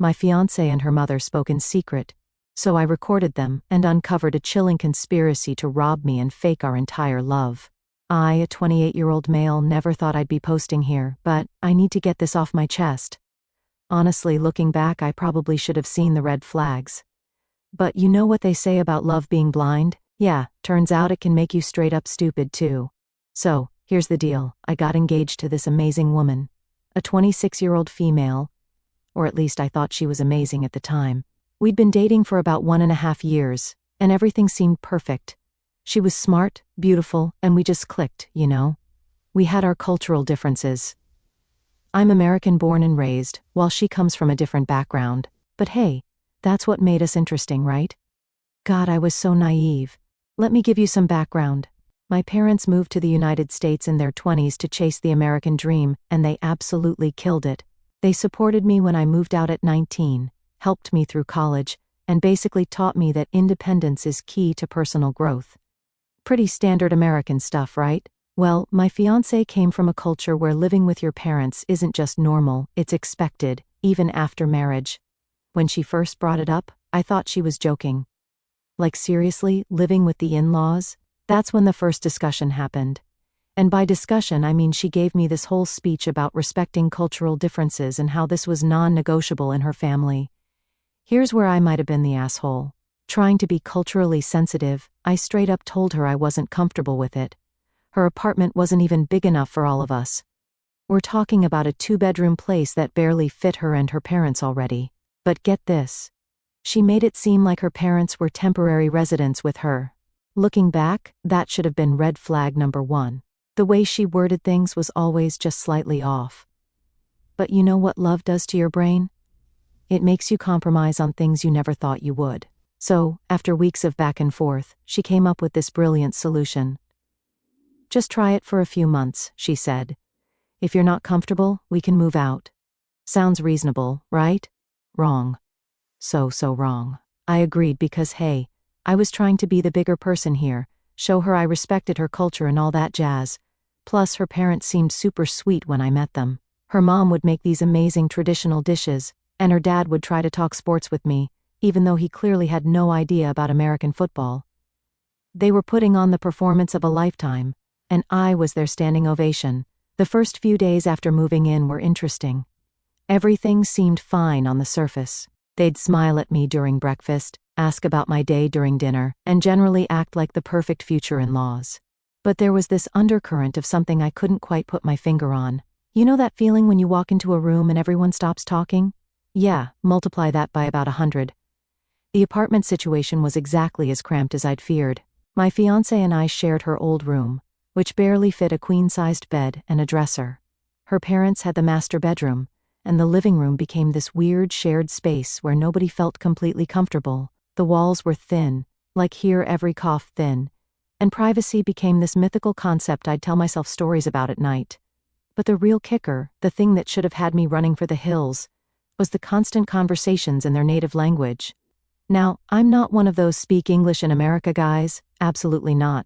my fiancée and her mother spoke in secret, so I recorded them and uncovered a chilling conspiracy to rob me and fake our entire love. I, a 28-year-old male, never thought I'd be posting here, but I need to get this off my chest. Honestly, looking back, I probably should have seen the red flags. But you know what they say about love being blind? Yeah, turns out it can make you straight up stupid too. So, here's the deal. I got engaged to this amazing woman. A 26-year-old female. Or at least I thought she was amazing at the time. We'd been dating for about 1.5 years, and everything seemed perfect. She was smart, beautiful, and we just clicked, you know? We had our cultural differences. I'm American born and raised, while she comes from a different background. But hey, that's what made us interesting, right? God, I was so naive. Let me give you some background. My parents moved to the United States in their 20s to chase the American dream, and they absolutely killed it. They supported me when I moved out at 19, helped me through college, and basically taught me that independence is key to personal growth. Pretty standard American stuff, right? Well, my fiancé came from a culture where living with your parents isn't just normal, it's expected, even after marriage. When she first brought it up, I thought she was joking. Like seriously, living with the in-laws? That's when the first discussion happened. And by discussion I mean she gave me this whole speech about respecting cultural differences and how this was non-negotiable in her family. Here's where I might have been the asshole. Trying to be culturally sensitive, I straight up told her I wasn't comfortable with it. Her apartment wasn't even big enough for all of us. We're talking about a 2-bedroom place that barely fit her and her parents already. But get this. She made it seem like her parents were temporary residents with her. Looking back, that should have been red flag number 1. The way she worded things was always just slightly off. But you know what love does to your brain? It makes you compromise on things you never thought you would. So, after weeks of back and forth, she came up with this brilliant solution. Just try it for a few months, she said. If you're not comfortable, we can move out. Sounds reasonable, right? Wrong. So wrong. I agreed because hey, I was trying to be the bigger person here, show her I respected her culture and all that jazz. Plus, her parents seemed super sweet when I met them. Her mom would make these amazing traditional dishes, and her dad would try to talk sports with me, even though he clearly had no idea about American football. They were putting on the performance of a lifetime, and I was their standing ovation. The first few days after moving in were interesting. Everything seemed fine on the surface. They'd smile at me during breakfast, ask about my day during dinner, and generally act like the perfect future in-laws. But there was this undercurrent of something I couldn't quite put my finger on. You know that feeling when you walk into a room and everyone stops talking? Yeah, multiply that by about 100. The apartment situation was exactly as cramped as I'd feared. My fiancé and I shared her old room, which barely fit a queen-sized bed and a dresser. Her parents had the master bedroom, and the living room became this weird shared space where nobody felt completely comfortable. The walls were thin, like hear every cough thin, and privacy became this mythical concept I'd tell myself stories about at night. But the real kicker, the thing that should have had me running for the hills, was the constant conversations in their native language. Now, I'm not one of those speak English in America guys, absolutely not.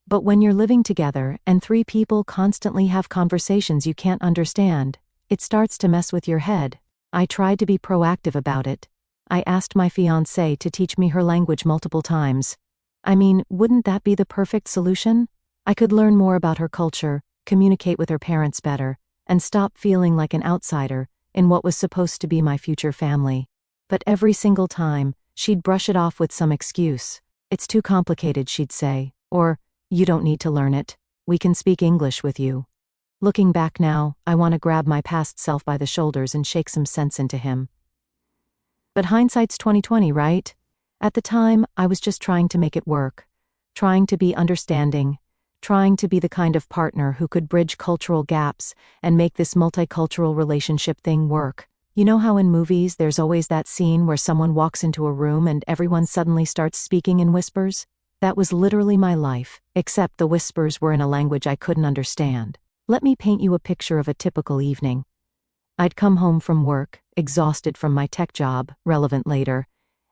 But when you're living together and 3 people constantly have conversations you can't understand, it starts to mess with your head. I tried to be proactive about it. I asked my fiancé to teach me her language multiple times. I mean, wouldn't that be the perfect solution? I could learn more about her culture, communicate with her parents better, and stop feeling like an outsider in what was supposed to be my future family. But every single time, she'd brush it off with some excuse. It's too complicated, she'd say. Or, you don't need to learn it. We can speak English with you. Looking back now, I want to grab my past self by the shoulders and shake some sense into him. But hindsight's 20/20, right? At the time, I was just trying to make it work. Trying to be understanding. Trying to be the kind of partner who could bridge cultural gaps and make this multicultural relationship thing work. You know how in movies there's always that scene where someone walks into a room and everyone suddenly starts speaking in whispers? That was literally my life, except the whispers were in a language I couldn't understand. Let me paint you a picture of a typical evening. I'd come home from work, exhausted from my tech job, relevant later,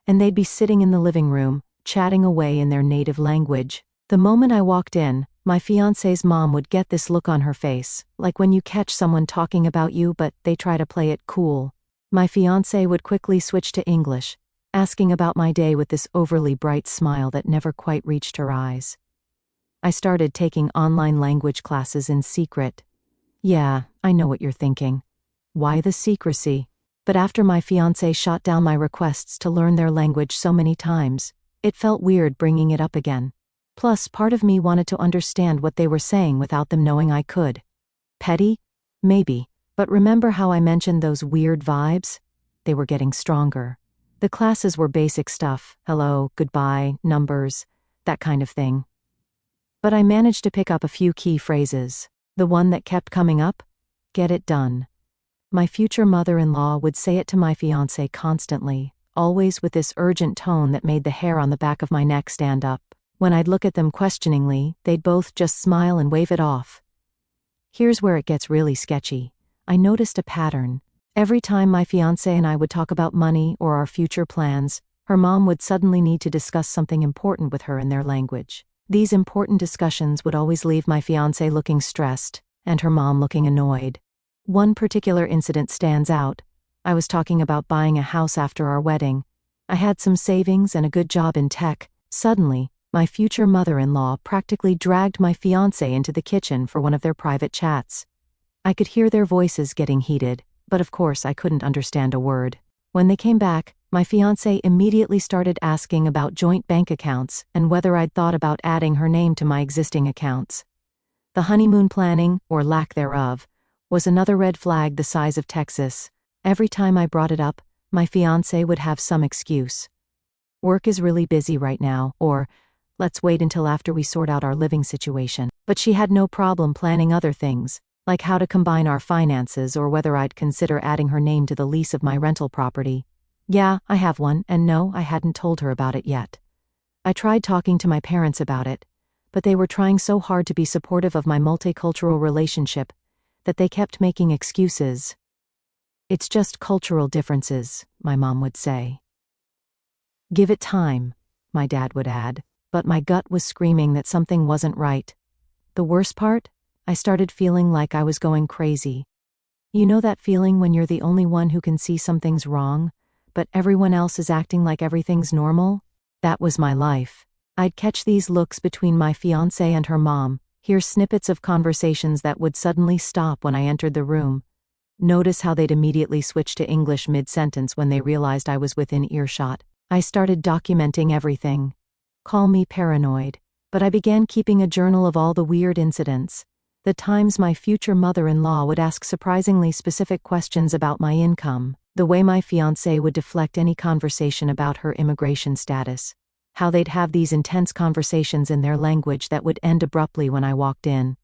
and they'd be sitting in the living room, chatting away in their native language. The moment I walked in, my fiancé's mom would get this look on her face, like when you catch someone talking about you but they try to play it cool. My fiancé would quickly switch to English, asking about my day with this overly bright smile that never quite reached her eyes. I started taking online language classes in secret. Yeah, I know what you're thinking. Why the secrecy? But after my fiancé shot down my requests to learn their language so many times, it felt weird bringing it up again. Plus, part of me wanted to understand what they were saying without them knowing I could. Petty? Maybe. But remember how I mentioned those weird vibes? They were getting stronger. The classes were basic stuff, hello, goodbye, numbers, that kind of thing. But I managed to pick up a few key phrases. The one that kept coming up? Get it done. My future mother-in-law would say it to my fiancé constantly, always with this urgent tone that made the hair on the back of my neck stand up. When I'd look at them questioningly, they'd both just smile and wave it off. Here's where it gets really sketchy. I noticed a pattern. Every time my fiancé and I would talk about money or our future plans, her mom would suddenly need to discuss something important with her in their language. These important discussions would always leave my fiancé looking stressed, and her mom looking annoyed. One particular incident stands out. I was talking about buying a house after our wedding. I had some savings and a good job in tech. Suddenly, my future mother-in-law practically dragged my fiancé into the kitchen for one of their private chats. I could hear their voices getting heated, but of course I couldn't understand a word. When they came back, my fiancé immediately started asking about joint bank accounts and whether I'd thought about adding her name to my existing accounts. The honeymoon planning, or lack thereof, was another red flag the size of Texas. Every time I brought it up, my fiancé would have some excuse. Work is really busy right now, or let's wait until after we sort out our living situation. But she had no problem planning other things, like how to combine our finances or whether I'd consider adding her name to the lease of my rental property. Yeah, I have one, and no, I hadn't told her about it yet. I tried talking to my parents about it, but they were trying so hard to be supportive of my multicultural relationship that they kept making excuses. It's just cultural differences, my mom would say. Give it time, my dad would add, but my gut was screaming that something wasn't right. The worst part? I started feeling like I was going crazy. You know that feeling when you're the only one who can see something's wrong, but everyone else is acting like everything's normal? That was my life. I'd catch these looks between my fiancé and her mom, hear snippets of conversations that would suddenly stop when I entered the room. Notice how they'd immediately switch to English mid-sentence when they realized I was within earshot. I started documenting everything. Call me paranoid, but I began keeping a journal of all the weird incidents. The times my future mother-in-law would ask surprisingly specific questions about my income, the way my fiancé would deflect any conversation about her immigration status, how they'd have these intense conversations in their language that would end abruptly when I walked in.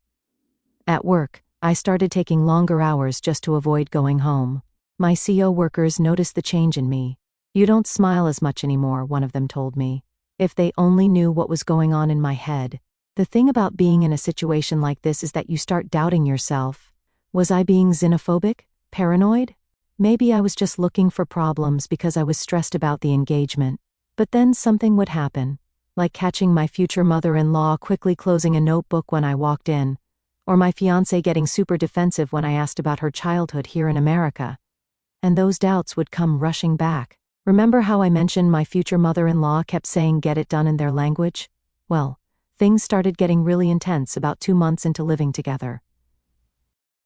At work, I started taking longer hours just to avoid going home. My CO workers noticed the change in me. You don't smile as much anymore, one of them told me. If they only knew what was going on in my head. The thing about being in a situation like this is that you start doubting yourself. Was I being xenophobic? Paranoid? Maybe I was just looking for problems because I was stressed about the engagement. But then something would happen, like catching my future mother-in-law quickly closing a notebook when I walked in, or my fiancé getting super defensive when I asked about her childhood here in America. And those doubts would come rushing back. Remember how I mentioned my future mother-in-law kept saying get it done in their language? Well, things started getting really intense about 2 months into living together.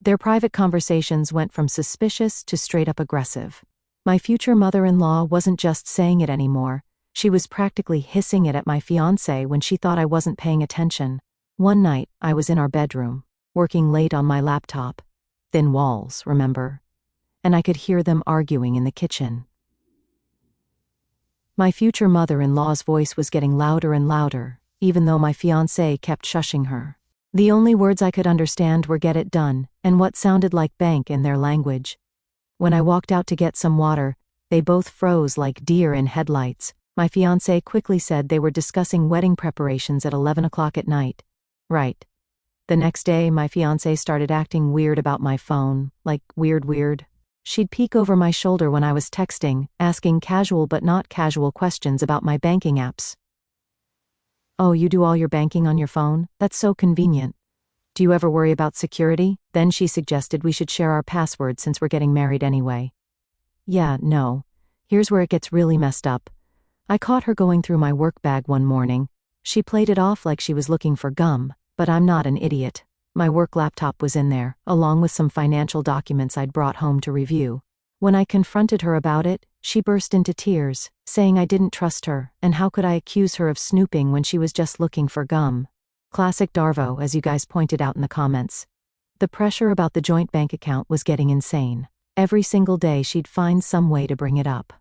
Their private conversations went from suspicious to straight-up aggressive. My future mother-in-law wasn't just saying it anymore, she was practically hissing it at my fiancé when she thought I wasn't paying attention. One night, I was in our bedroom, working late on my laptop. Thin walls, remember? And I could hear them arguing in the kitchen. My future mother-in-law's voice was getting louder and louder, even though my fiancé kept shushing her. The only words I could understand were get it done, and what sounded like bank in their language. When I walked out to get some water, they both froze like deer in headlights. My fiancé quickly said they were discussing wedding preparations at 11 o'clock at night. Right. The next day, my fiancé started acting weird about my phone, like weird. She'd peek over my shoulder when I was texting, asking casual but not casual questions about my banking apps. Oh, you do all your banking on your phone? That's so convenient. Do you ever worry about security? Then she suggested we should share our password since we're getting married anyway. Yeah, no. Here's where it gets really messed up. I caught her going through my work bag one morning. She played it off like she was looking for gum, but I'm not an idiot. My work laptop was in there, along with some financial documents I'd brought home to review. When I confronted her about it, she burst into tears, saying I didn't trust her, and how could I accuse her of snooping when she was just looking for gum. Classic Darvo, as you guys pointed out in the comments. The pressure about the joint bank account was getting insane. Every single day she'd find some way to bring it up.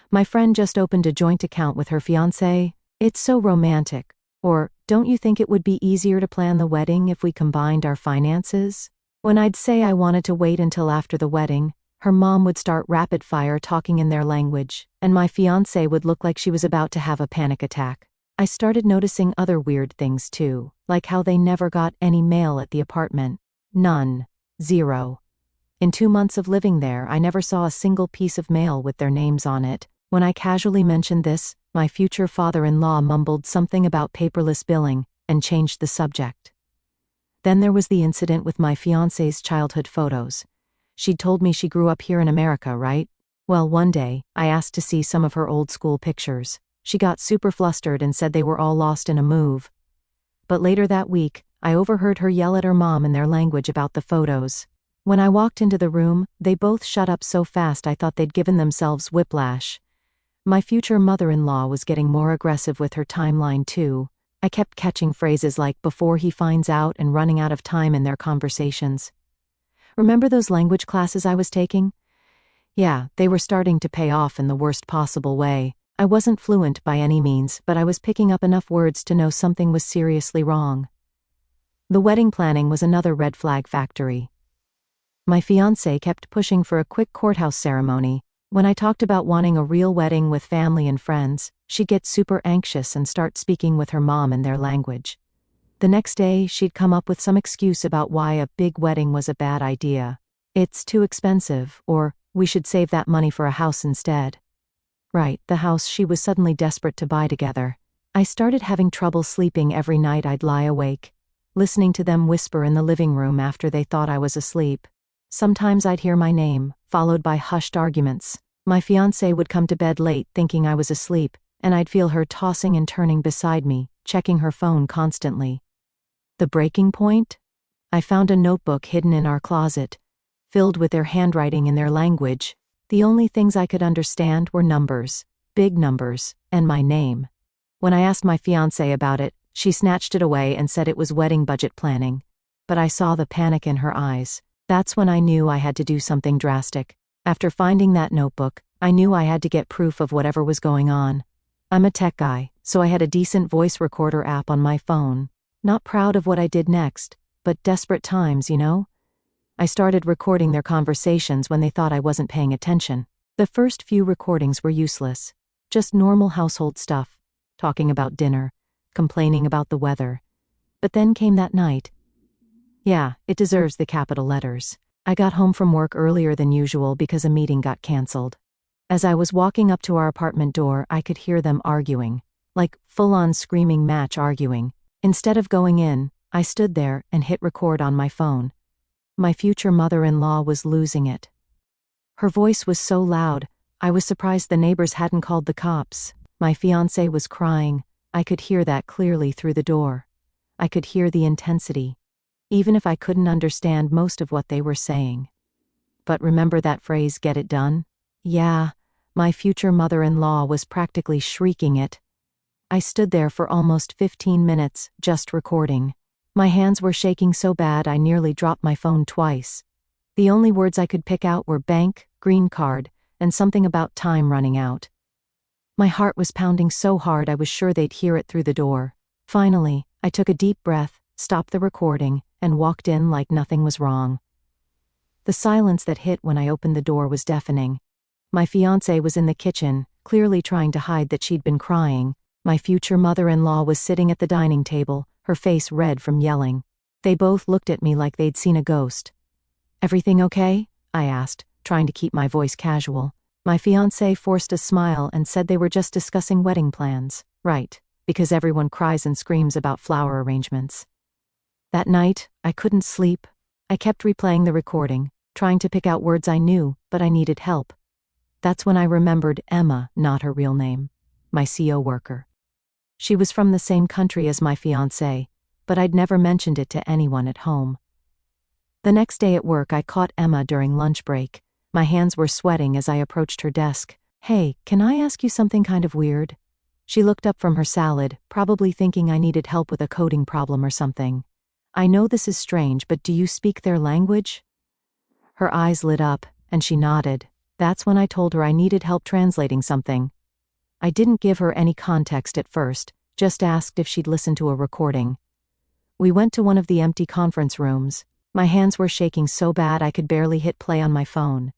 My friend just opened a joint account with her fiancé. It's so romantic. Or, don't you think it would be easier to plan the wedding if we combined our finances? When I'd say I wanted to wait until after the wedding, her mom would start rapid fire talking in their language, and my fiancé would look like she was about to have a panic attack. I started noticing other weird things too, like how they never got any mail at the apartment. None. Zero. In 2 months of living there, I never saw a single piece of mail with their names on it. When I casually mentioned this, my future father-in-law mumbled something about paperless billing and changed the subject. Then there was the incident with my fiancé's childhood photos. She'd told me she grew up here in America, right? Well, one day, I asked to see some of her old school pictures. She got super flustered and said they were all lost in a move. But later that week, I overheard her yell at her mom in their language about the photos. When I walked into the room, they both shut up so fast I thought they'd given themselves whiplash. My future mother-in-law was getting more aggressive with her timeline too. I kept catching phrases like "before he finds out" and running out of time in their conversations. Remember those language classes I was taking? Yeah, they were starting to pay off in the worst possible way. I wasn't fluent by any means, but I was picking up enough words to know something was seriously wrong. The wedding planning was another red flag factory. My fiancé kept pushing for a quick courthouse ceremony. When I talked about wanting a real wedding with family and friends, she'd get super anxious and start speaking with her mom in their language. The next day, she'd come up with some excuse about why a big wedding was a bad idea. It's too expensive, or we should save that money for a house instead. Right, the house she was suddenly desperate to buy together. I started having trouble sleeping every night. I'd lie awake, listening to them whisper in the living room after they thought I was asleep. Sometimes I'd hear my name, followed by hushed arguments. My fiancé would come to bed late thinking I was asleep, and I'd feel her tossing and turning beside me, checking her phone constantly. The breaking point? I found a notebook hidden in our closet, filled with their handwriting in their language. The only things I could understand were numbers, big numbers, and my name. When I asked my fiancé about it, she snatched it away and said it was wedding budget planning. But I saw the panic in her eyes. That's when I knew I had to do something drastic. After finding that notebook, I knew I had to get proof of whatever was going on. I'm a tech guy, so I had a decent voice recorder app on my phone. Not proud of what I did next, but desperate times, you know? I started recording their conversations when they thought I wasn't paying attention. The first few recordings were useless. Just normal household stuff. Talking about dinner. Complaining about the weather. But then came that night. Yeah, it deserves the capital letters. I got home from work earlier than usual because a meeting got canceled. As I was walking up to our apartment door, I could hear them arguing. Like, full-on screaming match arguing. Instead of going in, I stood there and hit record on my phone. My future mother-in-law was losing it. Her voice was so loud, I was surprised the neighbors hadn't called the cops. My fiancé was crying. I could hear that clearly through the door. I could hear the intensity, even if I couldn't understand most of what they were saying. But remember that phrase, "get it done"? Yeah, my future mother-in-law was practically shrieking it. I stood there for almost 15 minutes, just recording. My hands were shaking so bad I nearly dropped my phone twice. The only words I could pick out were bank, green card, and something about time running out. My heart was pounding so hard I was sure they'd hear it through the door. Finally, I took a deep breath, stopped the recording, and walked in like nothing was wrong. The silence that hit when I opened the door was deafening. My fiancé was in the kitchen, clearly trying to hide that she'd been crying. My future mother-in-law was sitting at the dining table, her face red from yelling. They both looked at me like they'd seen a ghost. "Everything okay?" I asked, trying to keep my voice casual. My fiancé forced a smile and said they were just discussing wedding plans. Right, because everyone cries and screams about flower arrangements. That night, I couldn't sleep. I kept replaying the recording, trying to pick out words I knew, but I needed help. That's when I remembered Emma, not her real name. My CO worker. She was from the same country as my fiancé, but I'd never mentioned it to anyone at home. The next day at work I caught Emma during lunch break. My hands were sweating as I approached her desk. "Hey, can I ask you something kind of weird?" She looked up from her salad, probably thinking I needed help with a coding problem or something. "I know this is strange, but do you speak their language?" Her eyes lit up, and she nodded. That's when I told her I needed help translating something. I didn't give her any context at first, just asked if she'd listen to a recording. We went to one of the empty conference rooms. My hands were shaking so bad I could barely hit play on my phone.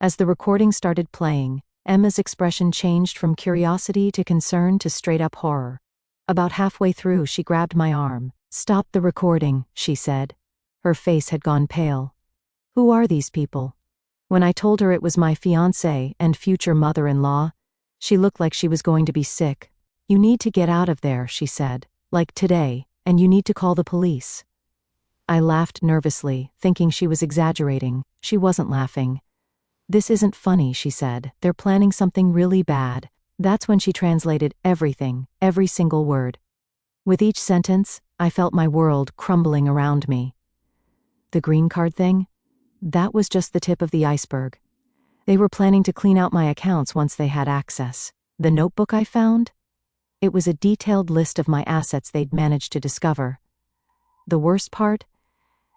As the recording started playing, Emma's expression changed from curiosity to concern to straight-up horror. About halfway through, she grabbed my arm. "Stop the recording," she said. Her face had gone pale. "Who are these people?" When I told her it was my fiancé and future mother-in-law, she looked like she was going to be sick. "You need to get out of there," she said. "Like today, and you need to call the police." I laughed nervously, thinking she was exaggerating. She wasn't laughing. "This isn't funny," she said. "They're planning something really bad." That's when she translated everything, every single word. With each sentence, I felt my world crumbling around me. The green card thing? That was just the tip of the iceberg. They were planning to clean out my accounts once they had access. The notebook I found? It was a detailed list of my assets they'd managed to discover. The worst part?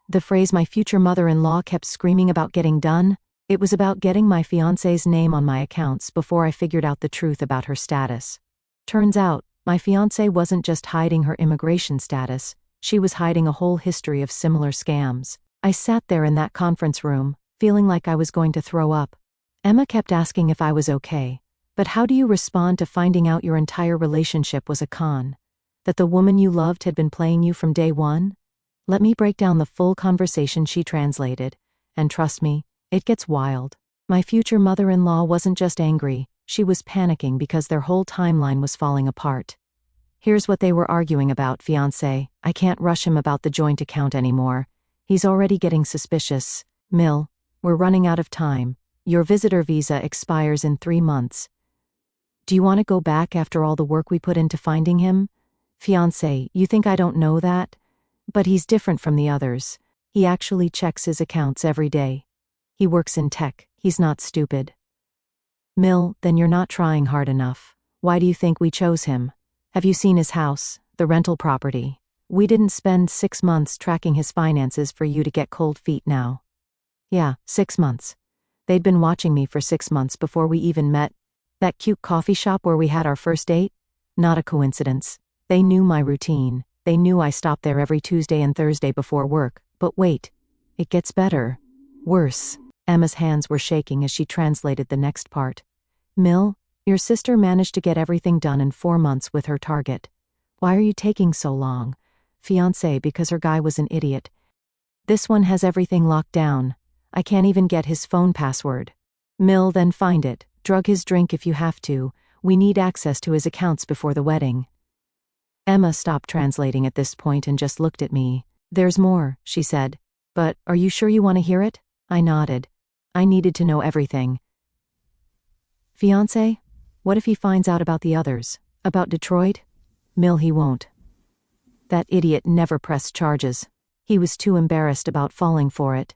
The phrase my future mother-in-law kept screaming about getting done? It was about getting my fiancé's name on my accounts before I figured out the truth about her status. Turns out, my fiancé wasn't just hiding her immigration status, she was hiding a whole history of similar scams. I sat there in that conference room, feeling like I was going to throw up. Emma kept asking if I was okay. But how do you respond to finding out your entire relationship was a con? That the woman you loved had been playing you from day one? Let me break down the full conversation she translated, and trust me, it gets wild. My future mother-in-law wasn't just angry, she was panicking because their whole timeline was falling apart. Here's what they were arguing about, fiancé. "I can't rush him about the joint account anymore. He's already getting suspicious. Mill, we're running out of time. Your visitor visa expires in 3 months. Do you want to go back after all the work we put into finding him? Fiancé, you think I don't know that? But he's different from the others. He actually checks his accounts every day. He works in tech. He's not stupid." "Mill, then you're not trying hard enough. Why do you think we chose him? Have you seen his house, the rental property? We didn't spend 6 months tracking his finances for you to get cold feet now." "Yeah, 6 months. They'd been watching me for 6 months before we even met. That cute coffee shop where we had our first date? Not a coincidence. They knew my routine. They knew I stopped there every Tuesday and Thursday before work. But wait, it gets better. Worse." Emma's hands were shaking as she translated the next part. "Mill, your sister managed to get everything done in 4 months with her target. Why are you taking so long? Fiancé, because her guy was an idiot. This one has everything locked down. I can't even get his phone password. Mill, then find it. Drug his drink if you have to. We need access to his accounts before the wedding." Emma stopped translating at this point and just looked at me. "There's more," she said. "But are you sure you want to hear it?" I nodded. I needed to know everything. "Fiancé, what if he finds out about the others? About Detroit?" "Mill, he won't. That idiot never pressed charges. He was too embarrassed about falling for it.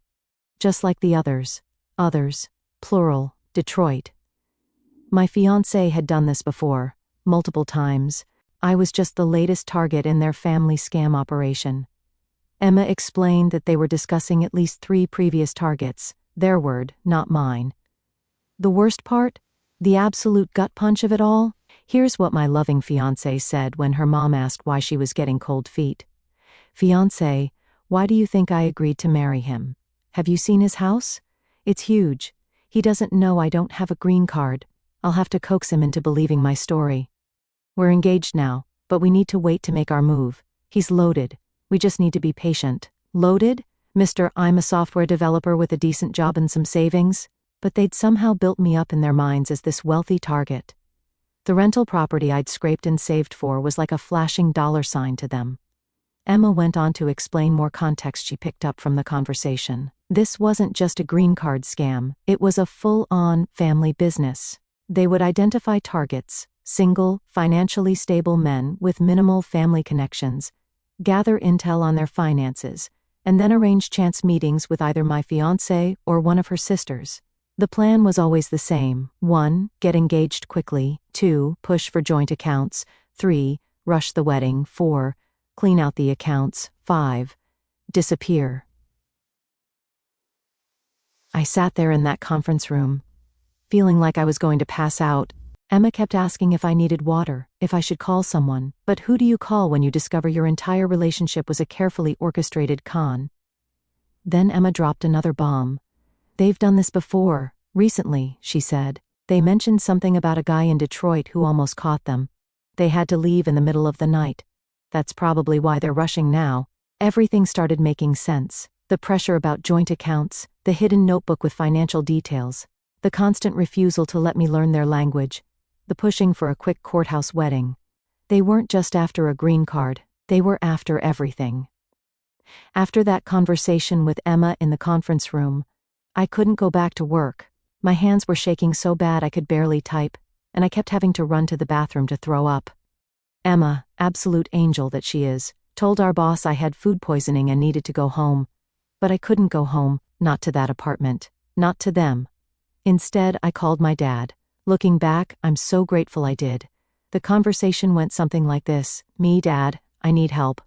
Just like the others. Others. Plural. Detroit. My fiancé had done this before. Multiple times. I was just the latest target in their family scam operation." Emma explained that they were discussing at least 3 previous targets. Their word, not mine. The worst part? The absolute gut punch of it all? Here's what my loving fiancé said when her mom asked why she was getting cold feet. "Fiancé, why do you think I agreed to marry him? Have you seen his house? It's huge. He doesn't know I don't have a green card. I'll have to coax him into believing my story. We're engaged now, but we need to wait to make our move. He's loaded. We just need to be patient." Loaded? Mr. I'm a software developer with a decent job and some savings? But they'd somehow built me up in their minds as this wealthy target. The rental property I'd scraped and saved for was like a flashing dollar sign to them. Emma went on to explain more context she picked up from the conversation. This wasn't just a green card scam, it was a full-on family business. They would identify targets, single, financially stable men with minimal family connections, gather intel on their finances, and then arrange chance meetings with either my fiancée or one of her sisters. The plan was always the same: 1. Get engaged quickly, 2. Push for joint accounts, 3. Rush the wedding, 4. Clean out the accounts, 5. Disappear. I sat there in that conference room, feeling like I was going to pass out. Emma kept asking if I needed water, if I should call someone, but who do you call when you discover your entire relationship was a carefully orchestrated con? Then Emma dropped another bomb. They've done this before, recently, she said. They mentioned something about a guy in Detroit who almost caught them. They had to leave in the middle of the night. That's probably why they're rushing now. Everything started making sense. The pressure about joint accounts, the hidden notebook with financial details, the constant refusal to let me learn their language, the pushing for a quick courthouse wedding. They weren't just after a green card, they were after everything. After that conversation with Emma in the conference room, I couldn't go back to work. My hands were shaking so bad I could barely type, and I kept having to run to the bathroom to throw up. Emma, absolute angel that she is, told our boss I had food poisoning and needed to go home. But I couldn't go home, not to that apartment, not to them. Instead, I called my dad. Looking back, I'm so grateful I did. The conversation went something like this: "Me, Dad, I need help."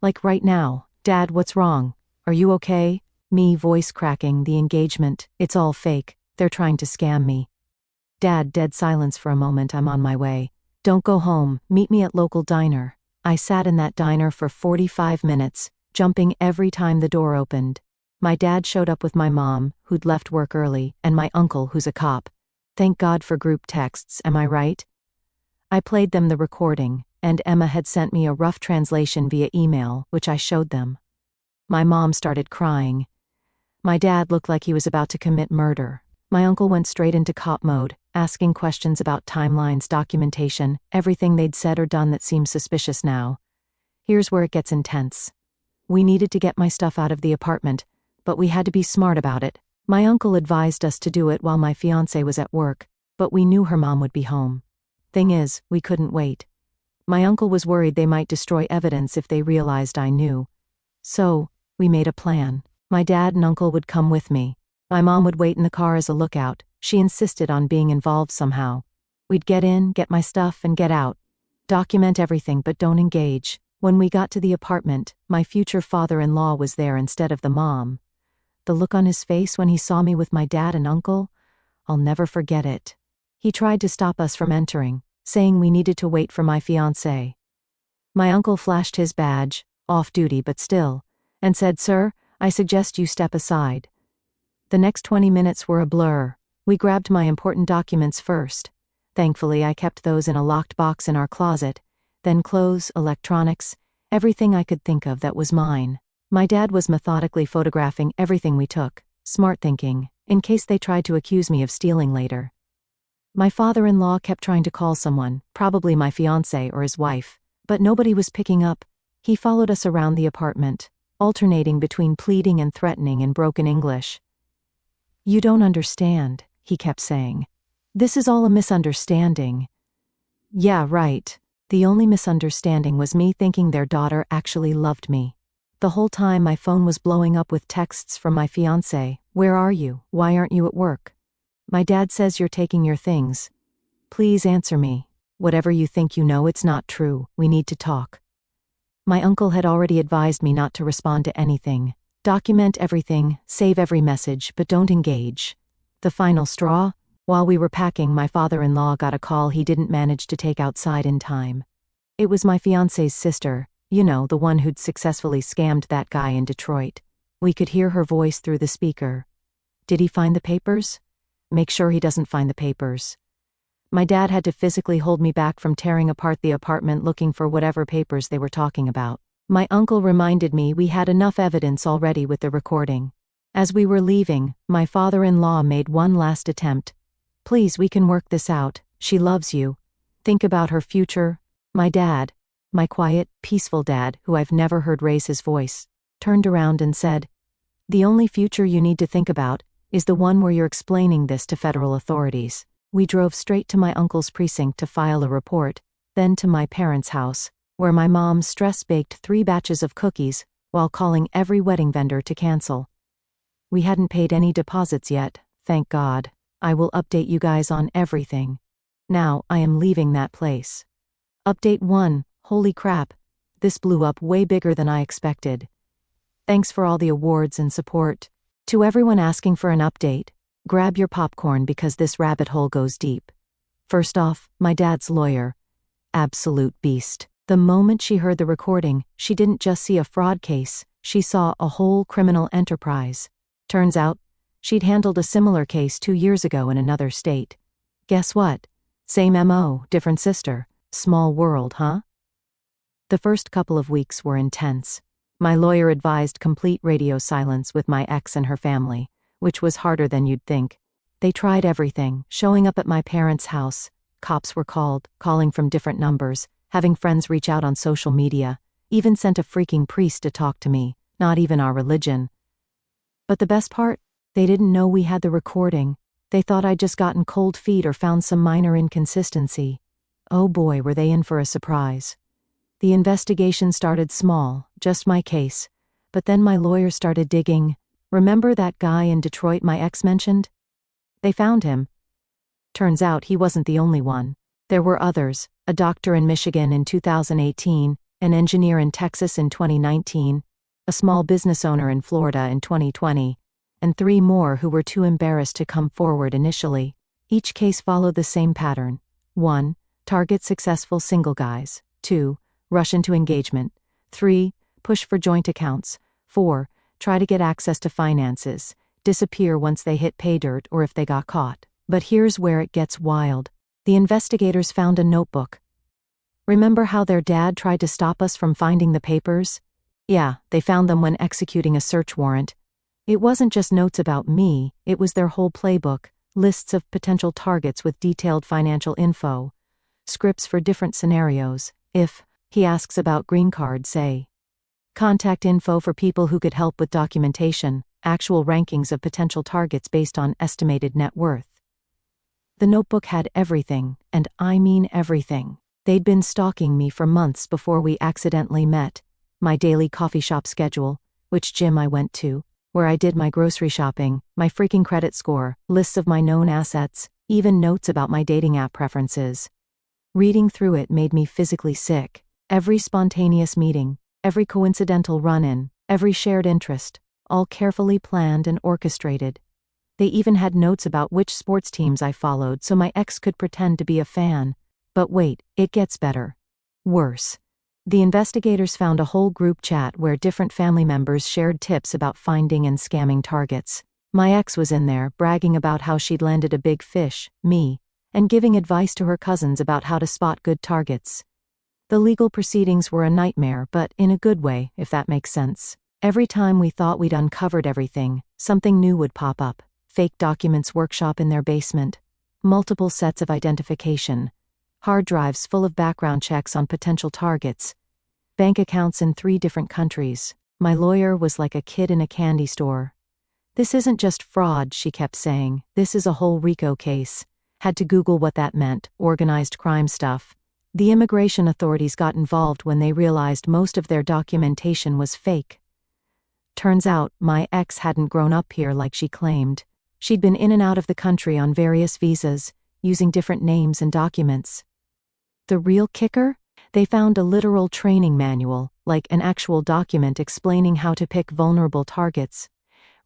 Like right now: "Dad, what's wrong? Are you okay?" Me, voice cracking: "The engagement, it's all fake. They're trying to scam me." Dad, dead silence for a moment. "I'm on my way. Don't go home, meet me at local diner." I sat in that diner for 45 minutes, jumping every time the door opened. My dad showed up with my mom, who'd left work early, and my uncle, who's a cop. Thank God for group texts, am I right? I played them the recording, and Emma had sent me a rough translation via email, which I showed them. My mom started crying. My dad looked like he was about to commit murder. My uncle went straight into cop mode, asking questions about timelines, documentation, everything they'd said or done that seemed suspicious now. Here's where it gets intense. We needed to get my stuff out of the apartment, but we had to be smart about it. My uncle advised us to do it while my fiancée was at work, but we knew her mom would be home. Thing is, we couldn't wait. My uncle was worried they might destroy evidence if they realized I knew. So, we made a plan. My dad and uncle would come with me. My mom would wait in the car as a lookout. She insisted on being involved somehow. We'd get in, get my stuff, and get out. Document everything but don't engage. When we got to the apartment, my future father-in-law was there instead of the mom. The look on his face when he saw me with my dad and uncle, I'll never forget it. He tried to stop us from entering, saying we needed to wait for my fiancée. My uncle flashed his badge, off duty but still, and said, "Sir, I suggest you step aside." The next 20 minutes were a blur. We grabbed my important documents first. Thankfully, I kept those in a locked box in our closet. Then clothes, electronics, everything I could think of that was mine. My dad was methodically photographing everything we took, smart thinking, in case they tried to accuse me of stealing later. My father-in-law kept trying to call someone, probably my fiancé or his wife, but nobody was picking up. He followed us around the apartment, alternating between pleading and threatening in broken English. "You don't understand," he kept saying. "This is all a misunderstanding." Yeah, right. The only misunderstanding was me thinking their daughter actually loved me. The whole time my phone was blowing up with texts from my fiancé. "Where are you? Why aren't you at work? My dad says you're taking your things. Please answer me. Whatever you think you know, it's not true. We need to talk." My uncle had already advised me not to respond to anything. Document everything, save every message, but don't engage. The final straw? While we were packing, my father-in-law got a call he didn't manage to take outside in time. It was my fiancé's sister, you know, the one who'd successfully scammed that guy in Detroit. We could hear her voice through the speaker. "Did he find the papers?" "Make sure he doesn't find the papers." My dad had to physically hold me back from tearing apart the apartment looking for whatever papers they were talking about. My uncle reminded me we had enough evidence already with the recording. As we were leaving, my father-in-law made one last attempt. "Please, we can work this out. She loves you. Think about her future." My dad, my quiet, peaceful dad, who I've never heard raise his voice, turned around and said, The only future you need to think about is the one where you're explaining this to federal authorities. We drove straight to my uncle's precinct to file a report, then to my parents' house, where my mom stress-baked 3 batches of cookies while calling every wedding vendor to cancel. We hadn't paid any deposits yet, thank God. I will update you guys on everything. Now, I am leaving that place. Update 1, holy crap. This blew up way bigger than I expected. Thanks for all the awards and support. To everyone asking for an update, grab your popcorn because this rabbit hole goes deep. First off, my dad's lawyer. Absolute beast. The moment she heard the recording, she didn't just see a fraud case, she saw a whole criminal enterprise. Turns out, she'd handled a similar case 2 years ago in another state. Guess what? Same MO, different sister. Small world, huh? The first couple of weeks were intense. My lawyer advised complete radio silence with my ex and her family, which was harder than you'd think. They tried everything, showing up at my parents' house. Cops were called, calling from different numbers, having friends reach out on social media, even sent a freaking priest to talk to me, not even our religion. But the best part? They didn't know we had the recording. They thought I'd just gotten cold feet or found some minor inconsistency. Oh boy, were they in for a surprise. The investigation started small, just my case, but then my lawyer started digging. Remember that guy in Detroit my ex mentioned? They found him. Turns out he wasn't the only one. There were others, a doctor in Michigan in 2018, an engineer in Texas in 2019, a small business owner in Florida in 2020, and 3 more who were too embarrassed to come forward initially. Each case followed the same pattern. 1. Target successful single guys. 2. Rush into engagement. 3. Push for joint accounts. 4. Try to get access to finances. Disappear once they hit pay dirt or if they got caught. But here's where it gets wild. The investigators found a notebook. Remember how their dad tried to stop us from finding the papers? Yeah, they found them when executing a search warrant. It wasn't just notes about me, it was their whole playbook, lists of potential targets with detailed financial info, scripts for different scenarios. If he asks about green card, say. Contact info for people who could help with documentation, actual rankings of potential targets based on estimated net worth. The notebook had everything, and I mean everything. They'd been stalking me for months before we accidentally met. My daily coffee shop schedule, which gym I went to, where I did my grocery shopping, my freaking credit score, lists of my known assets, even notes about my dating app preferences. Reading through it made me physically sick. Every spontaneous meeting, every coincidental run-in, every shared interest, all carefully planned and orchestrated. They even had notes about which sports teams I followed so my ex could pretend to be a fan. But wait, it gets better. Worse. The investigators found a whole group chat where different family members shared tips about finding and scamming targets. My ex was in there, bragging about how she'd landed a big fish, me, and giving advice to her cousins about how to spot good targets. The legal proceedings were a nightmare, but in a good way, if that makes sense. Every time we thought we'd uncovered everything, something new would pop up. Fake documents workshop in their basement. Multiple sets of identification. Hard drives full of background checks on potential targets. Bank accounts in 3 different countries. My lawyer was like a kid in a candy store. This isn't just fraud, she kept saying. This is a whole RICO case. Had to Google what that meant, organized crime stuff. The immigration authorities got involved when they realized most of their documentation was fake. Turns out, my ex hadn't grown up here like she claimed. She'd been in and out of the country on various visas, using different names and documents. The real kicker? They found a literal training manual, like an actual document explaining how to pick vulnerable targets.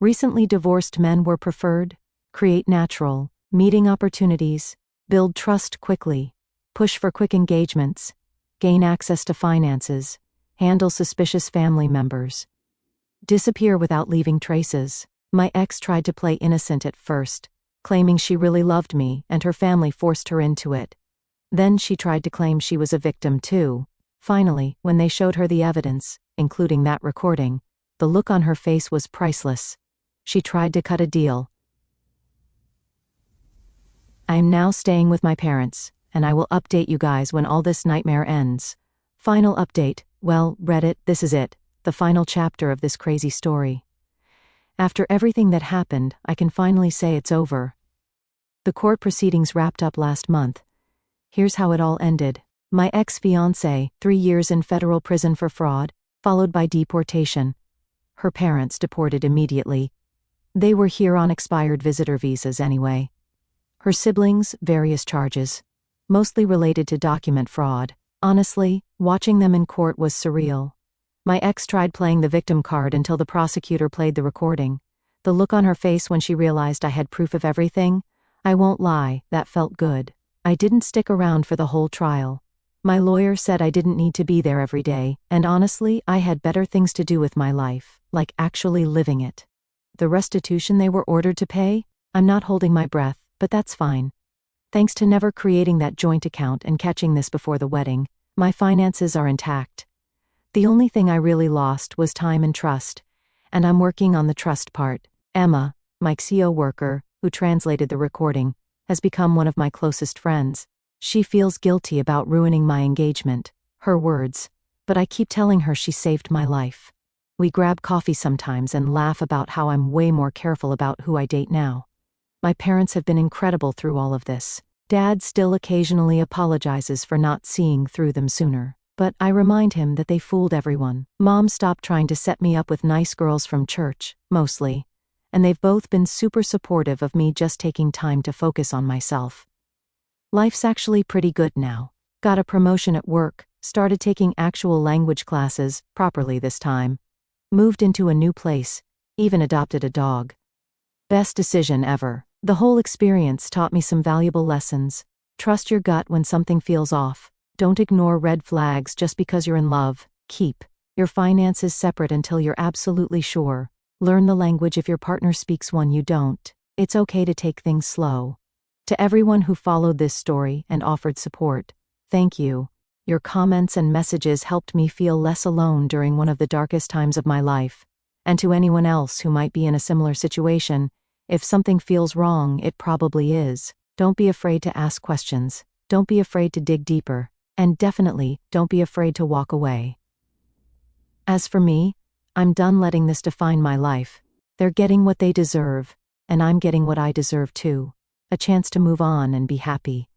Recently divorced men were preferred. Create natural, meeting opportunities, build trust quickly. Push for quick engagements, gain access to finances, handle suspicious family members. Disappear without leaving traces. My ex tried to play innocent at first, claiming she really loved me and her family forced her into it. Then she tried to claim she was a victim too. Finally, when they showed her the evidence, including that recording, the look on her face was priceless. She tried to cut a deal. I'm now staying with my parents, and I will update you guys when all this nightmare ends. Final update. Well, Reddit, this is it. The final chapter of this crazy story. After everything that happened, I can finally say it's over. The court proceedings wrapped up last month. Here's how it all ended. My ex-fiancée, 3 years in federal prison for fraud, followed by deportation. Her parents deported immediately. They were here on expired visitor visas anyway. Her siblings, various charges. Mostly related to document fraud. Honestly, watching them in court was surreal. My ex tried playing the victim card until the prosecutor played the recording. The look on her face when she realized I had proof of everything, I won't lie, that felt good. I didn't stick around for the whole trial. My lawyer said I didn't need to be there every day, and honestly, I had better things to do with my life, like actually living it. The restitution they were ordered to pay? I'm not holding my breath, but that's fine. Thanks to never creating that joint account and catching this before the wedding, my finances are intact. The only thing I really lost was time and trust, and I'm working on the trust part. Emma, my CO worker, who translated the recording, has become one of my closest friends. She feels guilty about ruining my engagement, her words, but I keep telling her she saved my life. We grab coffee sometimes and laugh about how I'm way more careful about who I date now. My parents have been incredible through all of this. Dad still occasionally apologizes for not seeing through them sooner, but I remind him that they fooled everyone. Mom stopped trying to set me up with nice girls from church, mostly, and they've both been super supportive of me just taking time to focus on myself. Life's actually pretty good now. Got a promotion at work, started taking actual language classes, properly this time. Moved into a new place, even adopted a dog. Best decision ever. The whole experience taught me some valuable lessons. Trust your gut when something feels off. Don't ignore red flags just because you're in love. Keep your finances separate until you're absolutely sure. Learn the language if your partner speaks one you don't. It's okay to take things slow. To everyone who followed this story and offered support, thank you. Your comments and messages helped me feel less alone during one of the darkest times of my life. And to anyone else who might be in a similar situation, if something feels wrong, it probably is. Don't be afraid to ask questions. Don't be afraid to dig deeper. And definitely, don't be afraid to walk away. As for me, I'm done letting this define my life. They're getting what they deserve, and I'm getting what I deserve too. A chance to move on and be happy.